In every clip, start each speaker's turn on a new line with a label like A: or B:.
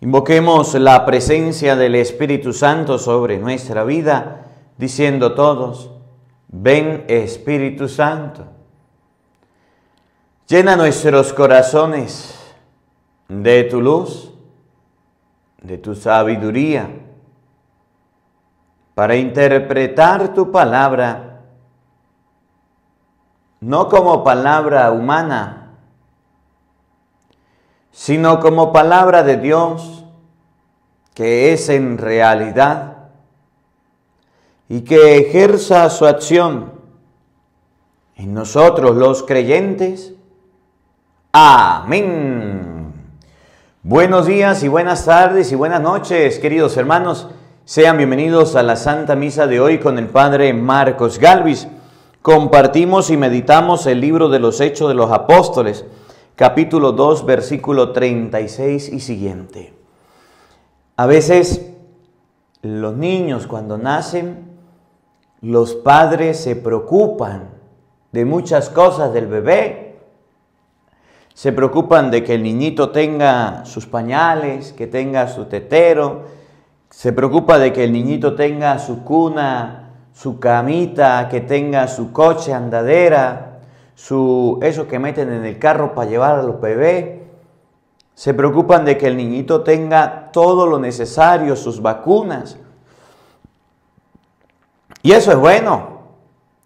A: Invoquemos la presencia del Espíritu Santo sobre nuestra vida, diciendo todos: ven Espíritu Santo. Llena nuestros corazones de tu luz, de tu sabiduría, para interpretar tu palabra, no como palabra humana, sino como palabra de Dios, que es en realidad, y que ejerza su acción en nosotros los creyentes. Amén. Buenos días y buenas tardes y buenas noches, queridos hermanos. Sean bienvenidos a la Santa Misa de hoy con el Padre Marcos Galvis. Compartimos y meditamos el libro de los Hechos de los Apóstoles, capítulo 2, versículo 36 y siguiente. A veces los niños cuando nacen, los padres se preocupan de muchas cosas del bebé. Se preocupan de que el niñito tenga sus pañales, que tenga su tetero. Se preocupa de que el niñito tenga su cuna, su camita, que tenga su coche andadera, eso que meten en el carro para llevar a los bebés. Se preocupan de que el niñito tenga todo lo necesario, sus vacunas. Y eso es bueno.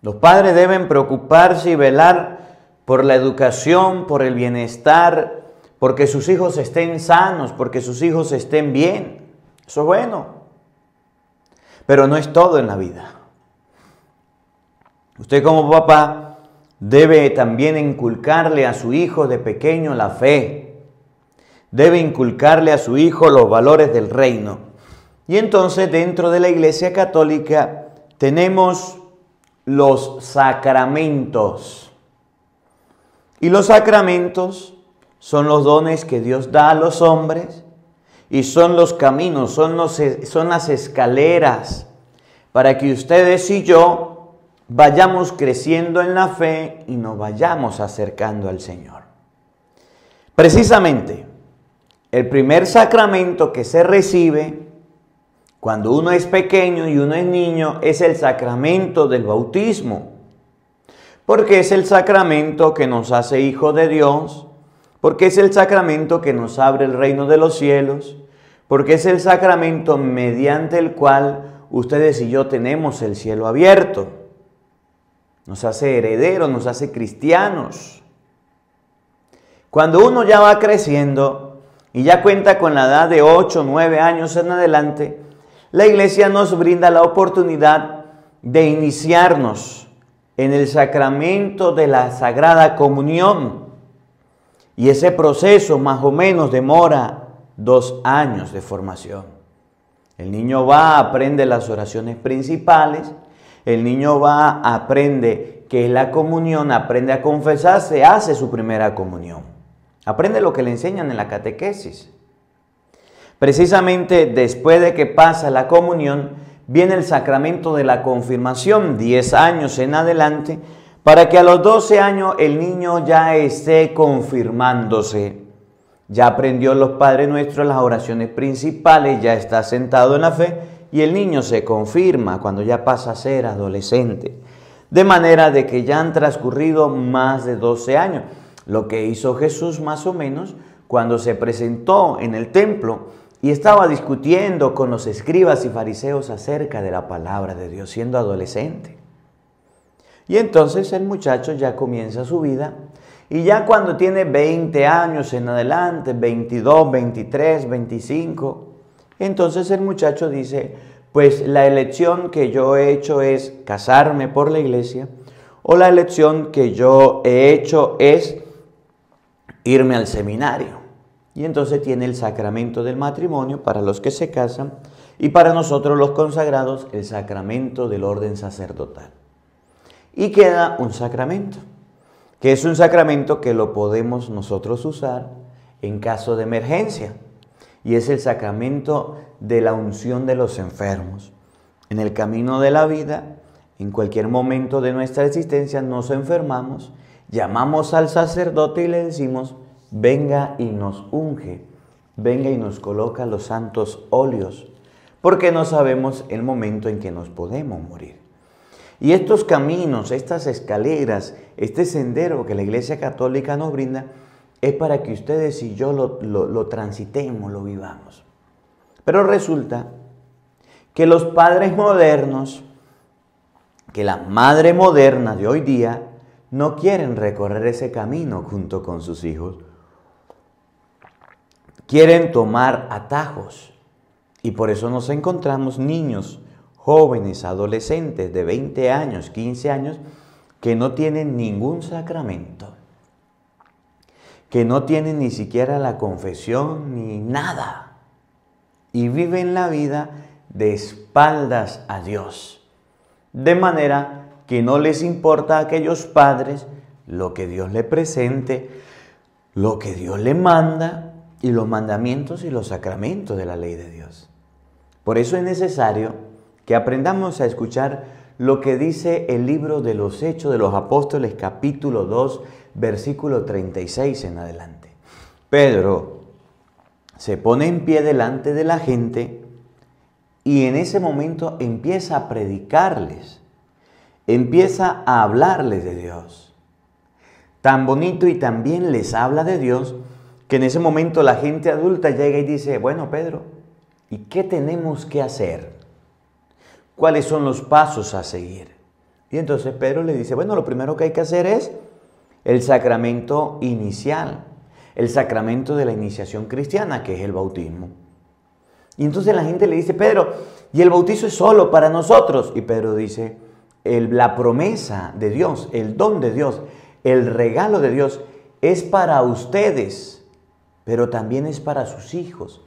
A: Los padres deben preocuparse y velar por la educación, por el bienestar, porque sus hijos estén sanos, porque sus hijos estén bien. Eso es bueno. Pero no es todo en la vida. Usted como papá debe también inculcarle a su hijo de pequeño la fe. Debe inculcarle a su hijo los valores del reino. Y entonces dentro de la Iglesia Católica tenemos los sacramentos. Y los sacramentos son los dones que Dios da a los hombres y son los caminos, son las escaleras para que ustedes y yo vayamos creciendo en la fe y nos vayamos acercando al Señor. Precisamente, el primer sacramento que se recibe cuando uno es pequeño y uno es niño es el sacramento del bautismo, porque es el sacramento que nos hace hijos de Dios, porque es el sacramento que nos abre el reino de los cielos, porque es el sacramento mediante el cual ustedes y yo tenemos el cielo abierto. Nos hace herederos, nos hace cristianos. Cuando uno ya va creciendo y ya cuenta con la edad de 8, 9 años en adelante, la Iglesia nos brinda la oportunidad de iniciarnos en el sacramento de la Sagrada Comunión. Y ese proceso más o menos demora 2 años de formación. El niño va, aprende las oraciones principales. El niño va, aprende qué es la comunión, aprende a confesarse, hace su primera comunión. Aprende lo que le enseñan en la catequesis. Precisamente después de que pasa la comunión, viene el sacramento de la confirmación, 10 años en adelante, para que a los 12 años el niño ya esté confirmándose. Ya aprendió los Padres Nuestros, las oraciones principales, ya está sentado en la fe, y el niño se confirma cuando ya pasa a ser adolescente. De manera de que ya han transcurrido más de 12 años. Lo que hizo Jesús más o menos cuando se presentó en el templo y estaba discutiendo con los escribas y fariseos acerca de la palabra de Dios, siendo adolescente. Y entonces el muchacho ya comienza su vida y ya cuando tiene 20 años en adelante, 22, 23, 25... entonces el muchacho dice, pues la elección que yo he hecho es casarme por la iglesia, o la elección que yo he hecho es irme al seminario. Y entonces tiene el sacramento del matrimonio para los que se casan, y para nosotros los consagrados el sacramento del orden sacerdotal. Y queda un sacramento, que es un sacramento que lo podemos nosotros usar en caso de emergencia. Y es el sacramento de la unción de los enfermos. En el camino de la vida, en cualquier momento de nuestra existencia, nos enfermamos, llamamos al sacerdote y le decimos, venga y nos unge. venga y nos coloca los santos óleos, porque no sabemos el momento en que nos podemos morir. Y estos caminos, estas escaleras, este sendero que la Iglesia Católica nos brinda, es para que ustedes y yo lo transitemos, lo vivamos. Pero resulta que los padres modernos, que las madres modernas de hoy día, no quieren recorrer ese camino junto con sus hijos. Quieren tomar atajos. Y por eso nos encontramos niños, jóvenes, adolescentes de 20 años, 15 años, que no tienen ningún sacramento, que no tienen ni siquiera la confesión ni nada, y viven la vida de espaldas a Dios, de manera que no les importa a aquellos padres lo que Dios le presente, lo que Dios le manda, y los mandamientos y los sacramentos de la ley de Dios. Por eso es necesario que aprendamos a escuchar lo que dice el libro de los Hechos de los Apóstoles, capítulo 2, versículo 36 en adelante. Pedro se pone en pie delante de la gente y en ese momento empieza a predicarles, empieza a hablarles de Dios. Tan bonito y tan bien les habla de Dios que en ese momento la gente adulta llega y dice, bueno, Pedro, ¿y qué tenemos que hacer? ¿Cuáles son los pasos a seguir? Y entonces Pedro le dice, bueno, lo primero que hay que hacer es el sacramento inicial, el sacramento de la iniciación cristiana, que es el bautismo. Y entonces la gente le dice, Pedro, ¿y el bautizo es solo para nosotros? Y Pedro dice, la promesa de Dios, el don de Dios, el regalo de Dios es para ustedes, pero también es para sus hijos.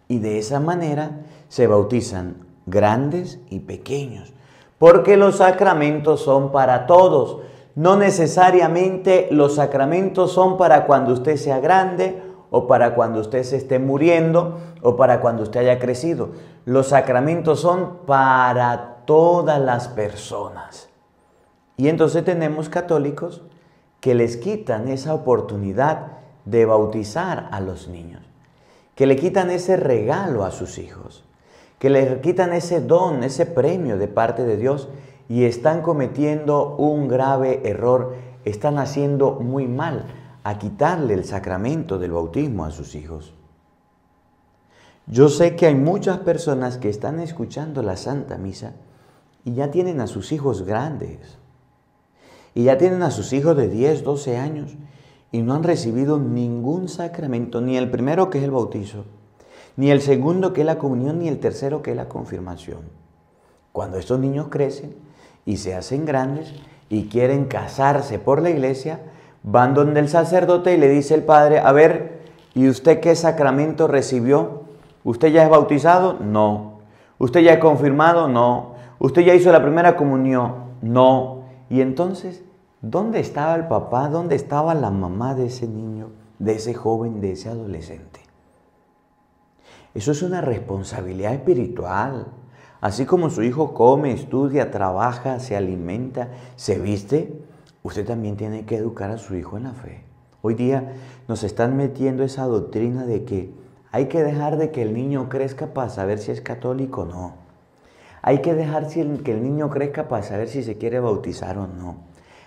A: Y de esa manera se bautizan grandes y pequeños, porque los sacramentos son para todos. No necesariamente los sacramentos son para cuando usted sea grande, o para cuando usted se esté muriendo, o para cuando usted haya crecido. Los sacramentos son para todas las personas. Y entonces tenemos católicos que les quitan esa oportunidad de bautizar a los niños, que le quitan ese regalo a sus hijos, que le quitan ese don, ese premio de parte de Dios, y están cometiendo un grave error, están haciendo muy mal a quitarle el sacramento del bautismo a sus hijos. Yo sé que hay muchas personas que están escuchando la Santa Misa y ya tienen a sus hijos grandes, y ya tienen a sus hijos de 10, 12 años, y no han recibido ningún sacramento, ni el primero que es el bautizo, ni el segundo que es la comunión, ni el tercero que es la confirmación. Cuando estos niños crecen y se hacen grandes y quieren casarse por la iglesia, van donde el sacerdote y le dice el padre, a ver, ¿y usted qué sacramento recibió? ¿Usted ya es bautizado? No. ¿Usted ya es confirmado? No. ¿Usted ya hizo la primera comunión? No. Y entonces, ¿dónde estaba el papá? ¿Dónde estaba la mamá de ese niño, de ese joven, de ese adolescente? Eso es una responsabilidad espiritual. Así como su hijo come, estudia, trabaja, se alimenta, se viste, usted también tiene que educar a su hijo en la fe. Hoy día nos están metiendo esa doctrina de que hay que dejar de que el niño crezca para saber si es católico o no. Hay que dejar que el niño crezca para saber si se quiere bautizar o no.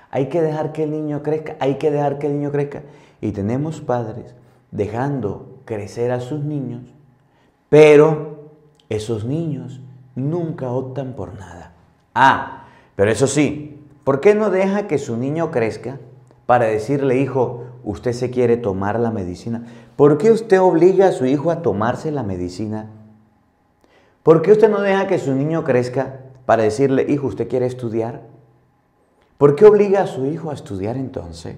A: Hay que dejar que el niño crezca, hay que dejar que el niño crezca. Y tenemos padres dejando crecer a sus niños, pero esos niños nunca optan por nada. Ah, pero eso sí, ¿por qué no deja que su niño crezca para decirle, hijo, usted se quiere tomar la medicina? ¿Por qué usted obliga a su hijo a tomarse la medicina? ¿Por qué usted no deja que su niño crezca para decirle, hijo, usted quiere estudiar? ¿Por qué obliga a su hijo a estudiar entonces?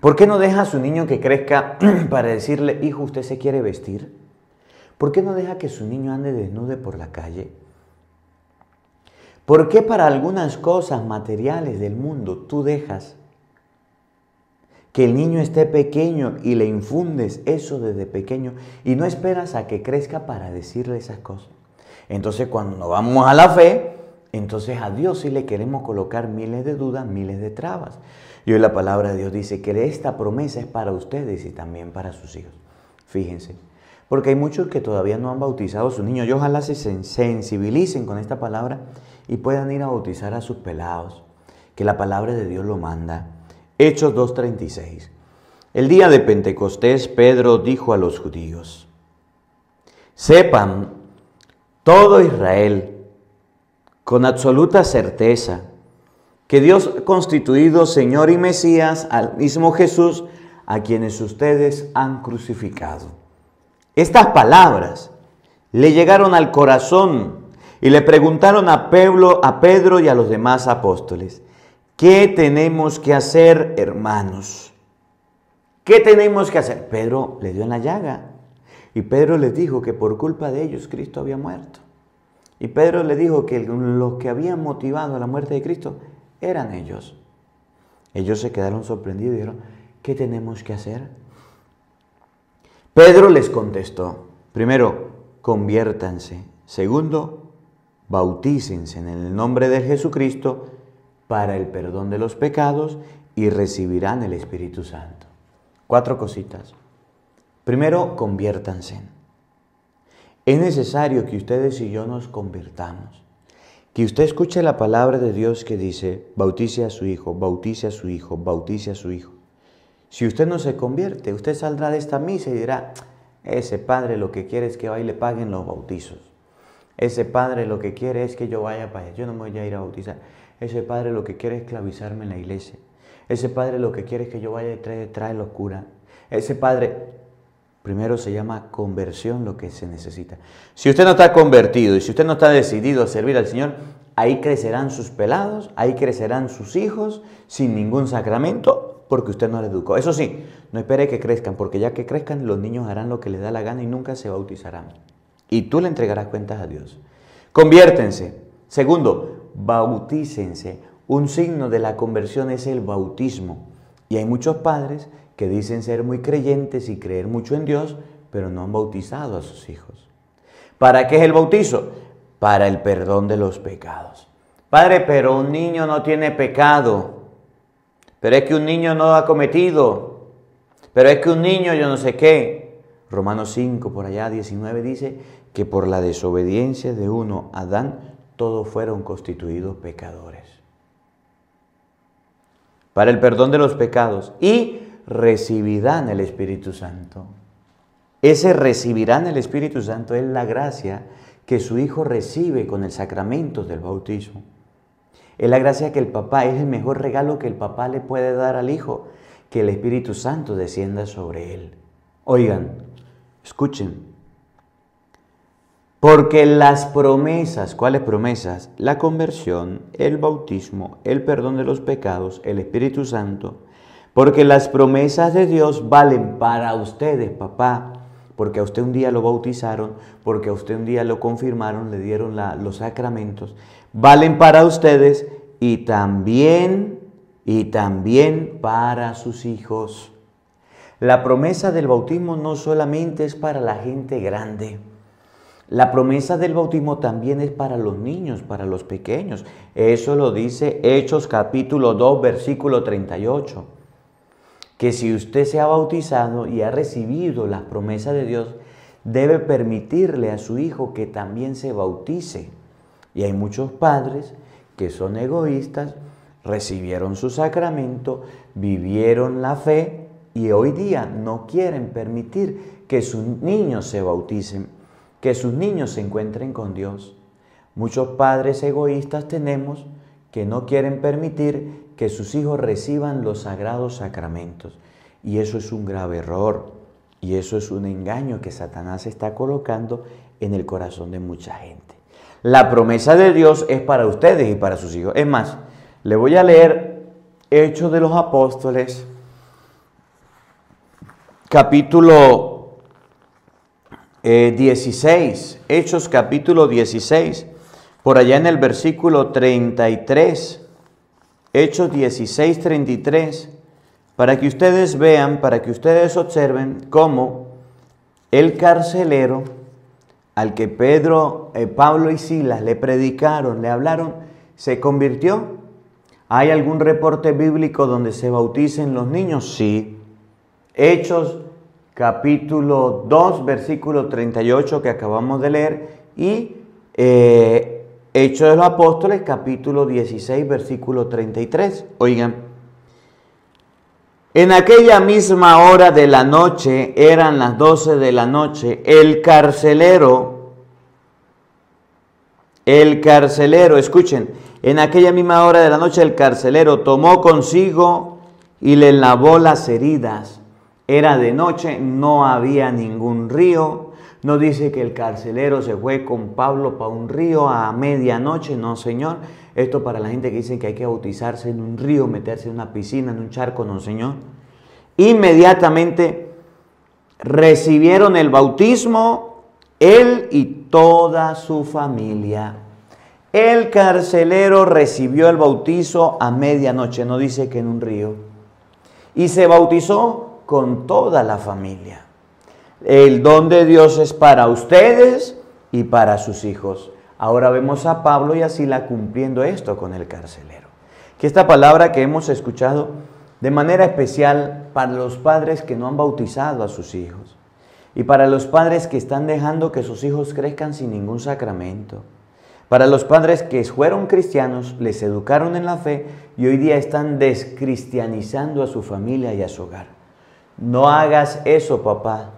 A: ¿Por qué no deja a su niño que crezca para decirle, hijo, usted se quiere vestir? ¿Por qué no deja que su niño ande desnudo por la calle? ¿Por qué para algunas cosas materiales del mundo tú dejas que el niño esté pequeño y le infundes eso desde pequeño y no esperas a que crezca para decirle esas cosas? Entonces cuando vamos a la fe, entonces a Dios sí le queremos colocar miles de dudas, miles de trabas. Y hoy la palabra de Dios dice que esta promesa es para ustedes y también para sus hijos. Fíjense, porque hay muchos que todavía no han bautizado a sus niños. Y ojalá se sensibilicen con esta palabra y puedan ir a bautizar a sus pelados, que la palabra de Dios lo manda. Hechos 2:36. El día de Pentecostés, Pedro dijo a los judíos: sepan todo Israel con absoluta certeza que Dios ha constituido Señor y Mesías al mismo Jesús, a quienes ustedes han crucificado. Estas palabras le llegaron al corazón y le preguntaron a Pedro y a los demás apóstoles: ¿qué tenemos que hacer, hermanos? ¿Qué tenemos que hacer? Pedro le dio en la llaga y Pedro les dijo que por culpa de ellos Cristo había muerto. Y Pedro le dijo que los que habían motivado la muerte de Cristo eran ellos. Ellos se quedaron sorprendidos y dijeron: ¿qué tenemos que hacer? Pedro les contestó: primero, conviértanse. Segundo, bautícense en el nombre de Jesucristo para el perdón de los pecados y recibirán el Espíritu Santo. 4 cositas. Primero, conviértanse. Es necesario que ustedes y yo nos convirtamos. Que usted escuche la palabra de Dios que dice: bautice a su hijo, bautice a su hijo, bautice a su hijo. Si usted no se convierte, usted saldrá de esta misa y dirá: ese padre lo que quiere es que vaya y le paguen los bautizos. Ese padre lo que quiere es que yo vaya para allá. Yo no me voy a ir a bautizar. Ese padre lo que quiere es esclavizarme en la iglesia. Ese padre lo que quiere es que yo vaya y trae locura. Ese padre... Primero se llama conversión lo que se necesita. Si usted no está convertido y si usted no está decidido a servir al Señor, ahí crecerán sus pelados, ahí crecerán sus hijos sin ningún sacramento porque usted no les educó. Eso sí, no espere que crezcan, porque ya que crezcan los niños harán lo que les da la gana y nunca se bautizarán. Y tú le entregarás cuentas a Dios. Conviértense. Segundo, bautícense. Un signo de la conversión es el bautismo. Y hay muchos padres que dicen ser muy creyentes y creer mucho en Dios, pero no han bautizado a sus hijos. ¿Para qué es el bautizo? Para el perdón de los pecados. Padre, pero un niño no tiene pecado. Pero es que un niño no ha cometido. Pero es que un niño yo no sé qué. Romanos 5, por allá 19 dice que por la desobediencia de uno, Adán, todos fueron constituidos pecadores. Para el perdón de los pecados y recibirán el Espíritu Santo. Ese recibirán el Espíritu Santo es la gracia que su hijo recibe con el sacramento del bautismo. Es la gracia que el papá, es el mejor regalo que el papá le puede dar al hijo, que el Espíritu Santo descienda sobre él. Oigan, escuchen. Porque las promesas, ¿cuáles promesas? La conversión, el bautismo, el perdón de los pecados, el Espíritu Santo. Porque las promesas de Dios valen para ustedes, papá, porque a usted un día lo bautizaron, porque a usted un día lo confirmaron, le dieron los sacramentos, valen para ustedes y también para sus hijos. La promesa del bautismo no solamente es para la gente grande, la promesa del bautismo también es para los niños, para los pequeños. Eso lo dice Hechos capítulo 2, versículo 38. Que si usted se ha bautizado y ha recibido las promesas de Dios, debe permitirle a su hijo que también se bautice. Y hay muchos padres que son egoístas, recibieron su sacramento, vivieron la fe y hoy día no quieren permitir que sus niños se bauticen, que sus niños se encuentren con Dios. Muchos padres egoístas tenemos que no quieren permitir que sus hijos reciban los sagrados sacramentos. Y eso es un grave error. Y eso es un engaño que Satanás está colocando en el corazón de mucha gente. La promesa de Dios es para ustedes y para sus hijos. Es más, le voy a leer Hechos de los Apóstoles, capítulo 16. Hechos capítulo 16, por allá en el versículo 33. Hechos 16, 33, para que ustedes vean, para que ustedes observen cómo el carcelero al que Pablo y Silas le predicaron, le hablaron, se convirtió. ¿Hay algún reporte bíblico donde se bauticen los niños? Sí. Hechos capítulo 2, versículo 38 que acabamos de leer, y Hechos de los Apóstoles capítulo 16, versículo 33. Oigan, en aquella misma hora de la noche, eran las 12 de la noche, el carcelero, escuchen, en aquella misma hora de la noche el carcelero tomó consigo y le lavó las heridas. Era de noche, no había ningún río. No dice que el carcelero se fue con Pablo para un río a medianoche, no señor. Esto para la gente que dice que hay que bautizarse en un río, meterse en una piscina, en un charco, no señor. Inmediatamente recibieron el bautismo él y toda su familia. El carcelero recibió el bautizo a medianoche, no dice que en un río. Y se bautizó con toda la familia. El don de Dios es para ustedes y para sus hijos. Ahora vemos a Pablo y a Sila cumpliendo esto con el carcelero. Que esta palabra que hemos escuchado de manera especial para los padres que no han bautizado a sus hijos y para los padres que están dejando que sus hijos crezcan sin ningún sacramento. Para los padres que fueron cristianos, les educaron en la fe y hoy día están descristianizando a su familia y a su hogar. No hagas eso, papá.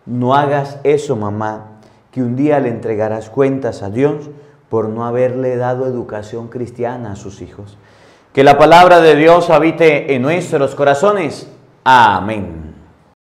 A: No hagas eso, mamá, que un día le entregarás cuentas a Dios por no haberle dado educación cristiana a sus hijos. Que la palabra de Dios habite en nuestros corazones. Amén.